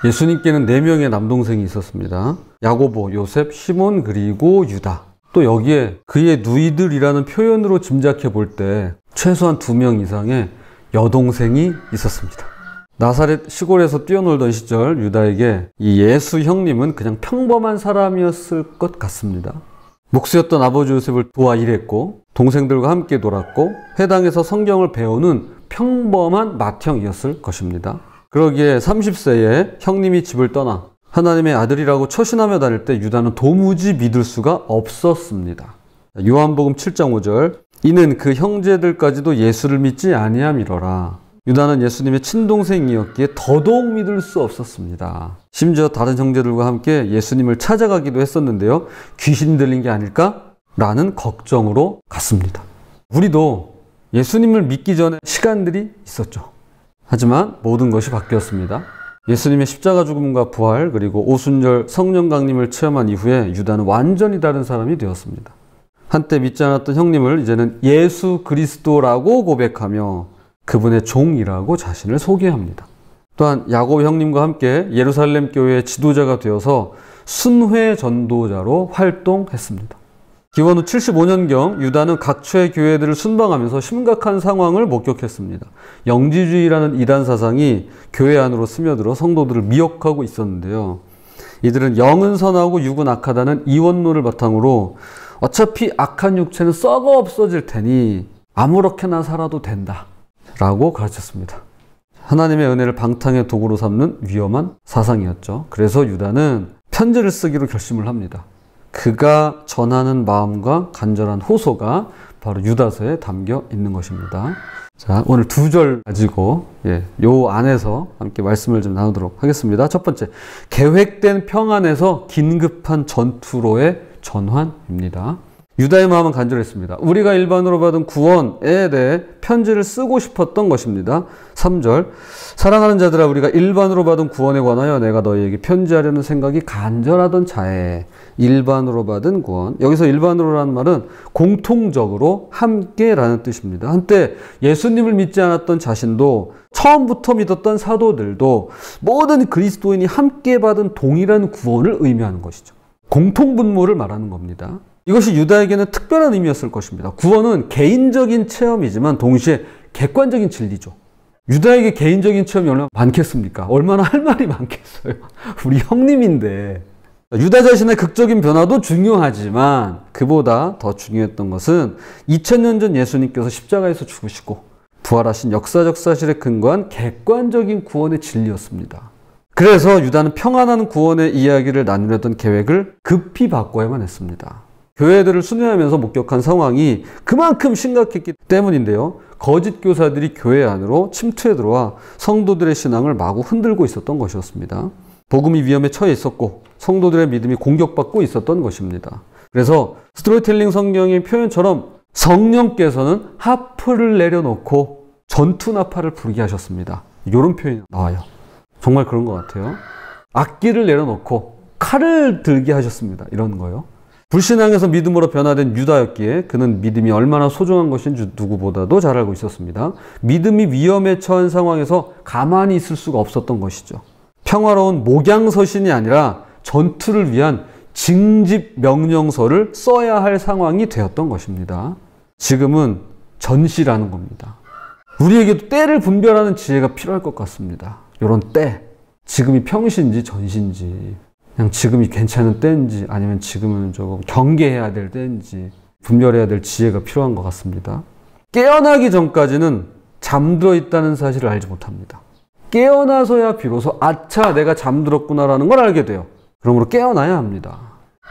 예수님께는 4명의 남동생이 있었습니다. 야고보, 요셉, 시몬, 그리고 유다. 또 여기에 그의 누이들이라는 표현으로 짐작해 볼 때 최소한 2명 이상의 여동생이 있었습니다. 나사렛 시골에서 뛰어놀던 시절 유다에게 이 예수 형님은 그냥 평범한 사람이었을 것 같습니다. 목수였던 아버지 요셉을 도와 일했고 동생들과 함께 놀았고 회당에서 성경을 배우는 평범한 맏형이었을 것입니다. 그러기에 30세에 형님이 집을 떠나 하나님의 아들이라고 처신하며 다닐 때 유다는 도무지 믿을 수가 없었습니다. 요한복음 7장 5절 이는 그 형제들까지도 예수를 믿지 아니함이러라. 유다는 예수님의 친동생이었기에 더더욱 믿을 수 없었습니다. 심지어 다른 형제들과 함께 예수님을 찾아가기도 했었는데요. 귀신 들린 게 아닐까? 라는 걱정으로 갔습니다. 우리도 예수님을 믿기 전에 시간들이 있었죠. 하지만 모든 것이 바뀌었습니다. 예수님의 십자가 죽음과 부활 그리고 오순절 성령 강림을 체험한 이후에 유다는 완전히 다른 사람이 되었습니다. 한때 믿지 않았던 형님을 이제는 예수 그리스도라고 고백하며 그분의 종이라고 자신을 소개합니다. 또한 야고보 형님과 함께 예루살렘 교회의 지도자가 되어서 순회 전도자로 활동했습니다. 기원 후 75년경 유다는 각처의 교회들을 순방하면서 심각한 상황을 목격했습니다. 영지주의라는 이단 사상이 교회 안으로 스며들어 성도들을 미혹하고 있었는데요. 이들은 영은 선하고 육은 악하다는 이원론을 바탕으로 어차피 악한 육체는 썩어 없어질 테니 아무렇게나 살아도 된다 라고 가르쳤습니다. 하나님의 은혜를 방탕의 도구로 삼는 위험한 사상이었죠. 그래서 유다는 편지를 쓰기로 결심을 합니다. 그가 전하는 마음과 간절한 호소가 바로 유다서에 담겨 있는 것입니다. 자, 오늘 2절 가지고 요 안에서 함께 말씀을 좀 나누도록 하겠습니다. 첫 번째, 계획된 평안에서 긴급한 전투로의 전환입니다. 유다의 마음은 간절했습니다. 우리가 일반으로 받은 구원에 대해 편지를 쓰고 싶었던 것입니다. 3절, 사랑하는 자들아 우리가 일반으로 받은 구원에 관하여 내가 너희에게 편지하려는 생각이 간절하던 차에 일반으로 받은 구원. 여기서 일반으로라는 말은 공통적으로 함께라는 뜻입니다. 한때 예수님을 믿지 않았던 자신도 처음부터 믿었던 사도들도 모든 그리스도인이 함께 받은 동일한 구원을 의미하는 것이죠. 공통분모를 말하는 겁니다. 이것이 유다에게는 특별한 의미였을 것입니다. 구원은 개인적인 체험이지만 동시에 객관적인 진리죠. 유다에게 개인적인 체험이 얼마나 많겠습니까? 얼마나 할 말이 많겠어요. 우리 형님인데. 유다 자신의 극적인 변화도 중요하지만 그보다 더 중요했던 것은 2000년 전 예수님께서 십자가에서 죽으시고 부활하신 역사적 사실에 근거한 객관적인 구원의 진리였습니다. 그래서 유다는 평안한 구원의 이야기를 나누려던 계획을 급히 바꿔야만 했습니다. 교회들을 순회하면서 목격한 상황이 그만큼 심각했기 때문인데요. 거짓 교사들이 교회 안으로 침투해 들어와 성도들의 신앙을 마구 흔들고 있었던 것이었습니다. 복음이 위험에 처해 있었고 성도들의 믿음이 공격받고 있었던 것입니다. 그래서 스토리텔링 성경의 표현처럼 성령께서는 하프를 내려놓고 전투나팔을 부르게 하셨습니다. 이런 표현이 나와요. 정말 그런 것 같아요. 악기를 내려놓고 칼을 들게 하셨습니다. 이런 거요. 불신앙에서 믿음으로 변화된 유다였기에 그는 믿음이 얼마나 소중한 것인지 누구보다도 잘 알고 있었습니다. 믿음이 위험에 처한 상황에서 가만히 있을 수가 없었던 것이죠. 평화로운 목양서신이 아니라 전투를 위한 징집 명령서를 써야 할 상황이 되었던 것입니다. 지금은 전시라는 겁니다. 우리에게도 때를 분별하는 지혜가 필요할 것 같습니다. 이런 때, 지금이 평시인지 전시인지, 그냥 지금이 괜찮은 때인지 아니면 지금은 조금 경계해야 될 때인지 분별해야 될 지혜가 필요한 것 같습니다. 깨어나기 전까지는 잠들어 있다는 사실을 알지 못합니다. 깨어나서야 비로소 아차 내가 잠들었구나라는 걸 알게 돼요. 그러므로 깨어나야 합니다.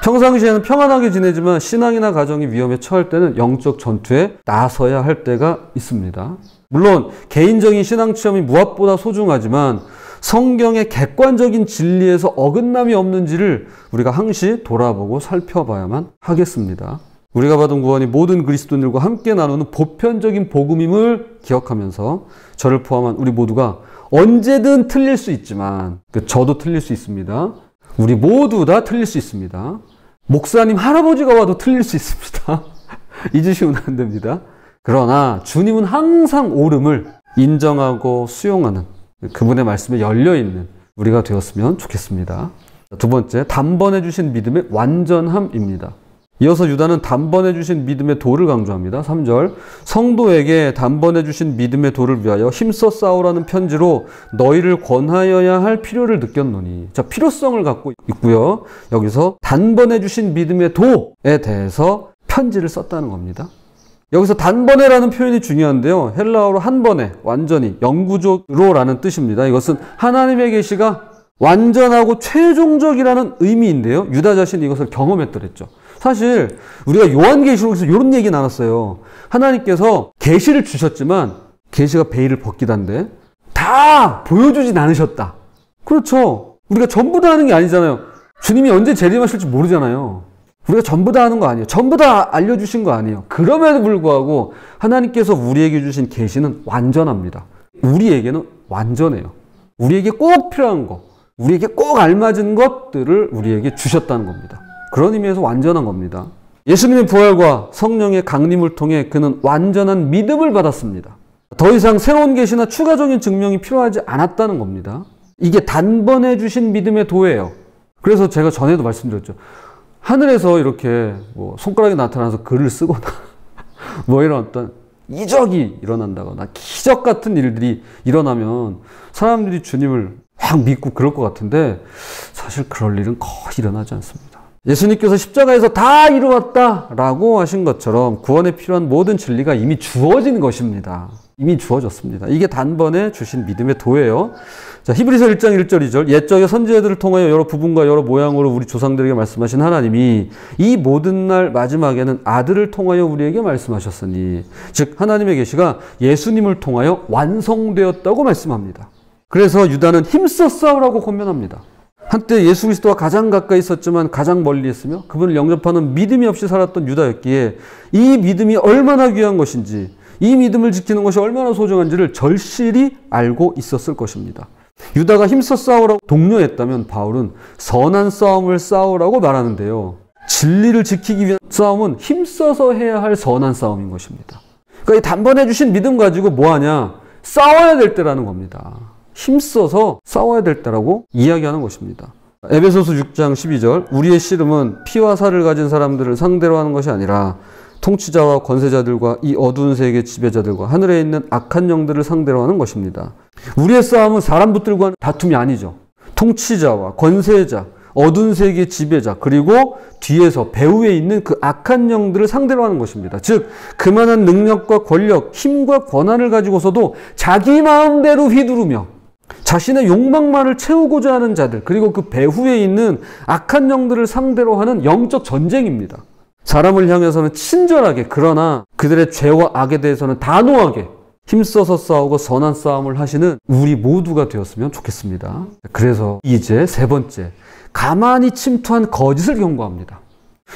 평상시에는 평안하게 지내지만 신앙이나 가정이 위험에 처할 때는 영적 전투에 나서야 할 때가 있습니다. 물론 개인적인 신앙 체험이 무엇보다 소중하지만 성경의 객관적인 진리에서 어긋남이 없는지를 우리가 항시 돌아보고 살펴봐야만 하겠습니다. 우리가 받은 구원이 모든 그리스도인들과 함께 나누는 보편적인 복음임을 기억하면서 저를 포함한 우리 모두가 언제든 틀릴 수 있지만 저도 틀릴 수 있습니다. 우리 모두 다 틀릴 수 있습니다. 목사님, 할아버지가 와도 틀릴 수 있습니다. 잊으시면 안 됩니다. 그러나 주님은 항상 옳음을 인정하고 수용하는 그분의 말씀에 열려있는 우리가 되었으면 좋겠습니다. 두 번째, 단번에 주신 믿음의 완전함입니다. 이어서 유다는 단번에 주신 믿음의 도를 강조합니다. 3절, 성도에게 단번에 주신 믿음의 도를 위하여 힘써 싸우라는 편지로 너희를 권하여야 할 필요를 느꼈노니. 자, 필요성을 갖고 있고요. 여기서 단번에 주신 믿음의 도에 대해서 편지를 썼다는 겁니다. 여기서 단번에라는 표현이 중요한데요. 헬라어로 한 번에, 완전히, 영구적으로라는 뜻입니다. 이것은 하나님의 계시가 완전하고 최종적이라는 의미인데요. 유다 자신이 이것을 경험했더랬죠. 사실 우리가 요한계시록에서 이런 얘기 나눴어요. 하나님께서 계시를 주셨지만 계시가 베일을 벗기도 한데 다 보여주진 않으셨다. 그렇죠. 우리가 전부 다 하는 게 아니잖아요. 주님이 언제 재림하실지 모르잖아요. 우리가 전부 다 하는 거 아니에요. 전부 다 알려주신 거 아니에요. 그럼에도 불구하고 하나님께서 우리에게 주신 계시는 완전합니다. 우리에게는 완전해요. 우리에게 꼭 필요한 거, 우리에게 꼭 알맞은 것들을 우리에게 주셨다는 겁니다. 그런 의미에서 완전한 겁니다. 예수님의 부활과 성령의 강림을 통해 그는 완전한 믿음을 받았습니다. 더 이상 새로운 계시나 추가적인 증명이 필요하지 않았다는 겁니다. 이게 단번에 주신 믿음의 도예요. 그래서 제가 전에도 말씀드렸죠. 하늘에서 이렇게 뭐 손가락이 나타나서 글을 쓰거나 뭐 이런 어떤 이적이 일어난다거나 기적 같은 일들이 일어나면 사람들이 주님을 확 믿고 그럴 것 같은데 사실 그럴 일은 거의 일어나지 않습니다. 예수님께서 십자가에서 다 이루었다라고 하신 것처럼 구원에 필요한 모든 진리가 이미 주어진 것입니다. 이미 주어졌습니다. 이게 단번에 주신 믿음의 도예요. 자, 히브리서 1장 1절 2절, 옛적의 선지자들을 통하여 여러 부분과 여러 모양으로 우리 조상들에게 말씀하신 하나님이 이 모든 날 마지막에는 아들을 통하여 우리에게 말씀하셨으니, 즉 하나님의 계시가 예수님을 통하여 완성되었다고 말씀합니다. 그래서 유다는 힘써 싸우라고 권면합니다. 한때 예수 그리스도와 가장 가까이 있었지만 가장 멀리 있으며 그분을 영접하는 믿음이 없이 살았던 유다였기에 이 믿음이 얼마나 귀한 것인지, 이 믿음을 지키는 것이 얼마나 소중한지를 절실히 알고 있었을 것입니다. 유다가 힘써 싸우라고 독려했다면 바울은 선한 싸움을 싸우라고 말하는데요. 진리를 지키기 위한 싸움은 힘써서 해야 할 선한 싸움인 것입니다. 그러니까 이 단번에 주신 믿음 가지고 뭐하냐? 싸워야 될 때라는 겁니다. 힘써서 싸워야 될 때라고 이야기하는 것입니다. 에베소서 6장 12절, 우리의 씨름은 피와 살을 가진 사람들을 상대로 하는 것이 아니라 통치자와 권세자들과 이 어두운 세계의 지배자들과 하늘에 있는 악한 영들을 상대로 하는 것입니다. 우리의 싸움은 사람들과 하는 다툼이 아니죠. 통치자와 권세자, 어두운 세계의 지배자, 그리고 뒤에서 배후에 있는 그 악한 영들을 상대로 하는 것입니다. 즉 그만한 능력과 권력, 힘과 권한을 가지고서도 자기 마음대로 휘두르며 자신의 욕망만을 채우고자 하는 자들, 그리고 그 배후에 있는 악한 영들을 상대로 하는 영적 전쟁입니다. 사람을 향해서는 친절하게, 그러나 그들의 죄와 악에 대해서는 단호하게 힘써서 싸우고 선한 싸움을 하시는 우리 모두가 되었으면 좋겠습니다. 그래서 이제 세 번째, 가만히 침투한 거짓을 경고합니다.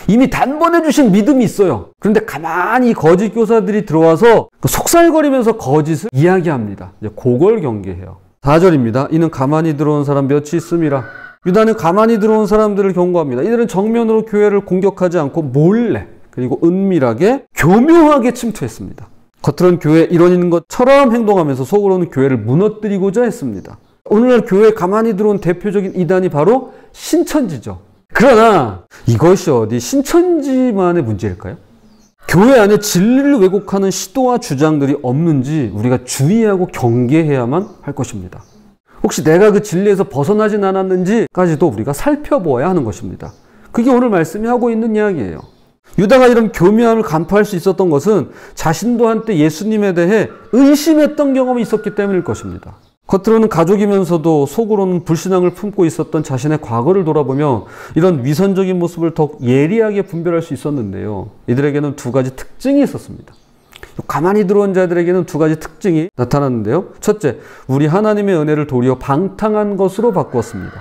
이미 단번에 주신 믿음이 있어요. 그런데 가만히 거짓 교사들이 들어와서 속살거리면서 거짓을 이야기합니다. 이제 그걸 경계해요. 4절입니다. 이는 가만히 들어온 사람 몇이 있음이라. 유다는 가만히 들어온 사람들을 경고합니다. 이들은 정면으로 교회를 공격하지 않고 몰래, 그리고 은밀하게, 교묘하게 침투했습니다. 겉으로는 교회 일원인 것처럼 행동하면서 속으로는 교회를 무너뜨리고자 했습니다. 오늘날 교회에 가만히 들어온 대표적인 이단이 바로 신천지죠. 그러나 이것이 어디 신천지만의 문제일까요? 교회 안에 진리를 왜곡하는 시도와 주장들이 없는지 우리가 주의하고 경계해야만 할 것입니다. 혹시 내가 그 진리에서 벗어나진 않았는지까지도 우리가 살펴보아야 하는 것입니다. 그게 오늘 말씀이 하고 있는 이야기예요. 유다가 이런 교묘함을 간파할 수 있었던 것은 자신도 한때 예수님에 대해 의심했던 경험이 있었기 때문일 것입니다. 겉으로는 가족이면서도 속으로는 불신앙을 품고 있었던 자신의 과거를 돌아보며 이런 위선적인 모습을 더 예리하게 분별할 수 있었는데요. 이들에게는 두 가지 특징이 있었습니다. 가만히 들어온 자들에게는 두 가지 특징이 나타났는데요. 첫째, 우리 하나님의 은혜를 도리어 방탕한 것으로 바꾸었습니다.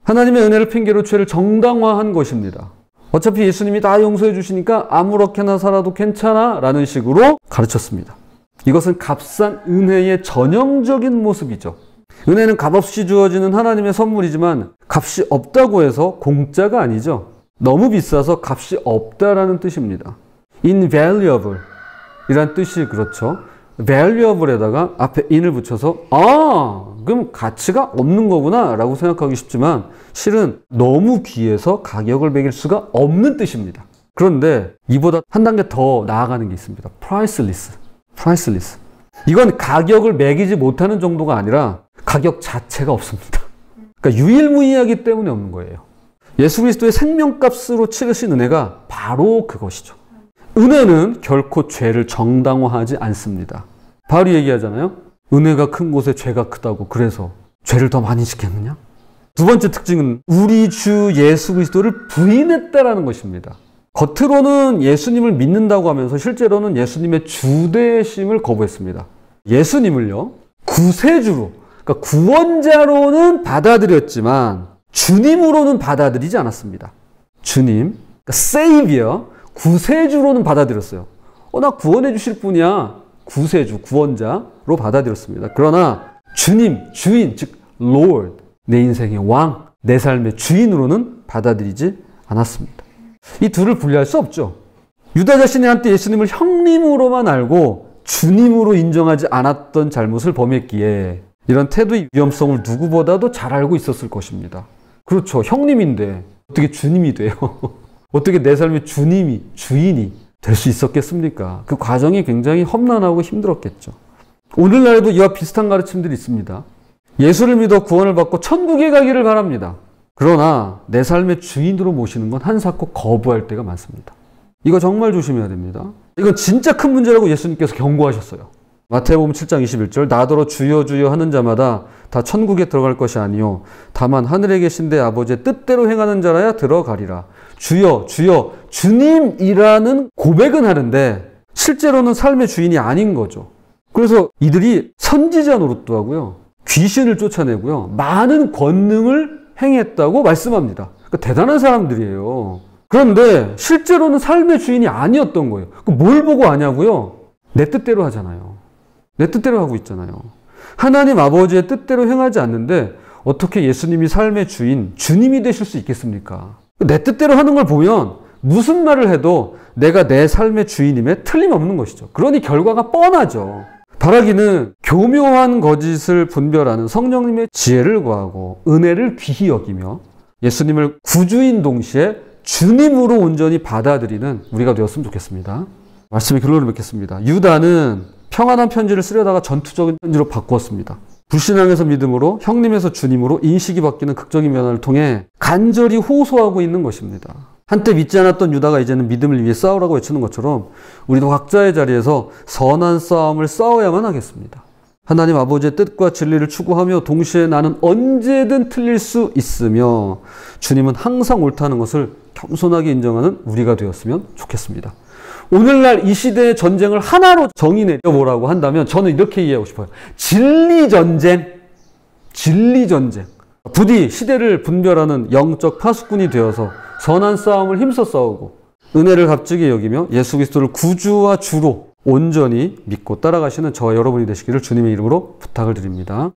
하나님의 은혜를 핑계로 죄를 정당화한 것입니다. 어차피 예수님이 다 용서해 주시니까 아무렇게나 살아도 괜찮아 라는 식으로 가르쳤습니다. 이것은 값싼 은혜의 전형적인 모습이죠. 은혜는 값없이 주어지는 하나님의 선물이지만 값이 없다고 해서 공짜가 아니죠. 너무 비싸서 값이 없다라는 뜻입니다. invaluable 이란 뜻이 그렇죠. valuable에다가 앞에 in을 붙여서 그럼 가치가 없는 거구나 라고 생각하기 쉽지만 실은 너무 귀해서 가격을 매길 수가 없는 뜻입니다. 그런데 이보다 한 단계 더 나아가는 게 있습니다. priceless. 이건 가격을 매기지 못하는 정도가 아니라 가격 자체가 없습니다. 그러니까 유일무이하기 때문에 없는 거예요. 예수 그리스도의 생명값으로 치르신 은혜가 바로 그것이죠. 은혜는 결코 죄를 정당화하지 않습니다. 바울이 얘기하잖아요. 은혜가 큰 곳에 죄가 크다고. 그래서 죄를 더 많이 짓겠느냐? 두 번째 특징은 우리 주 예수 그리스도를 부인했다라는 것입니다. 겉으로는 예수님을 믿는다고 하면서 실제로는 예수님의 주되심을 거부했습니다. 예수님을요, 구세주로, 그러니까 구원자로는 받아들였지만 주님으로는 받아들이지 않았습니다. 주님, 그러니까 Savior, 구세주로는 받아들였어요. 나 구원해 주실 분이야. 구세주, 구원자로 받아들였습니다. 그러나 주님, 주인, 즉 Lord, 내 인생의 왕, 내 삶의 주인으로는 받아들이지 않았습니다. 이 둘을 분리할 수 없죠. 유다 자신이 한때 예수님을 형님으로만 알고 주님으로 인정하지 않았던 잘못을 범했기에 이런 태도의 위험성을 누구보다도 잘 알고 있었을 것입니다. 그렇죠. 형님인데 어떻게 주님이 돼요? 어떻게 내 삶의 주님이, 주인이 될 수 있었겠습니까? 그 과정이 굉장히 험난하고 힘들었겠죠. 오늘날에도 이와 비슷한 가르침들이 있습니다. 예수를 믿어 구원을 받고 천국에 가기를 바랍니다. 그러나 내 삶의 주인으로 모시는 건 한사코 거부할 때가 많습니다. 이거 정말 조심해야 됩니다. 이건 진짜 큰 문제라고 예수님께서 경고하셨어요. 마태복음 7장 21절 나더러 주여 주여 하는 자마다 다 천국에 들어갈 것이 아니요 다만 하늘에 계신 내 아버지의 뜻대로 행하는 자라야 들어가리라. 주여 주여 주님이라는 고백은 하는데 실제로는 삶의 주인이 아닌 거죠. 그래서 이들이 선지자 노릇도 하고요. 귀신을 쫓아내고요. 많은 권능을 행했다고 말씀합니다. 그러니까 대단한 사람들이에요. 그런데 실제로는 삶의 주인이 아니었던 거예요. 뭘 보고 아냐고요? 내 뜻대로 하잖아요. 내 뜻대로 하고 있잖아요. 하나님 아버지의 뜻대로 행하지 않는데 어떻게 예수님이 삶의 주인, 주님이 되실 수 있겠습니까? 내 뜻대로 하는 걸 보면 무슨 말을 해도 내가 내 삶의 주인임에 틀림없는 것이죠. 그러니 결과가 뻔하죠. 바라기는 교묘한 거짓을 분별하는 성령님의 지혜를 구하고 은혜를 귀히 여기며 예수님을 구주인 동시에 주님으로 온전히 받아들이는 우리가 되었으면 좋겠습니다. 말씀의 결론을 맺겠습니다. 유다는 평안한 편지를 쓰려다가 전투적인 편지로 바꾸었습니다. 불신앙에서 믿음으로, 형님에서 주님으로 인식이 바뀌는 극적인 변화를 통해 간절히 호소하고 있는 것입니다. 한때 믿지 않았던 유다가 이제는 믿음을 위해 싸우라고 외치는 것처럼 우리도 각자의 자리에서 선한 싸움을 싸워야만 하겠습니다. 하나님 아버지의 뜻과 진리를 추구하며 동시에 나는 언제든 틀릴 수 있으며 주님은 항상 옳다는 것을 겸손하게 인정하는 우리가 되었으면 좋겠습니다. 오늘날 이 시대의 전쟁을 하나로 정의 내려보라고 한다면 저는 이렇게 이해하고 싶어요. 진리전쟁. 부디 시대를 분별하는 영적 파수꾼이 되어서 선한 싸움을 힘써 싸우고 은혜를 값지게 여기며 예수 그리스도를 구주와 주로 온전히 믿고 따라가시는 저와 여러분이 되시기를 주님의 이름으로 부탁을 드립니다.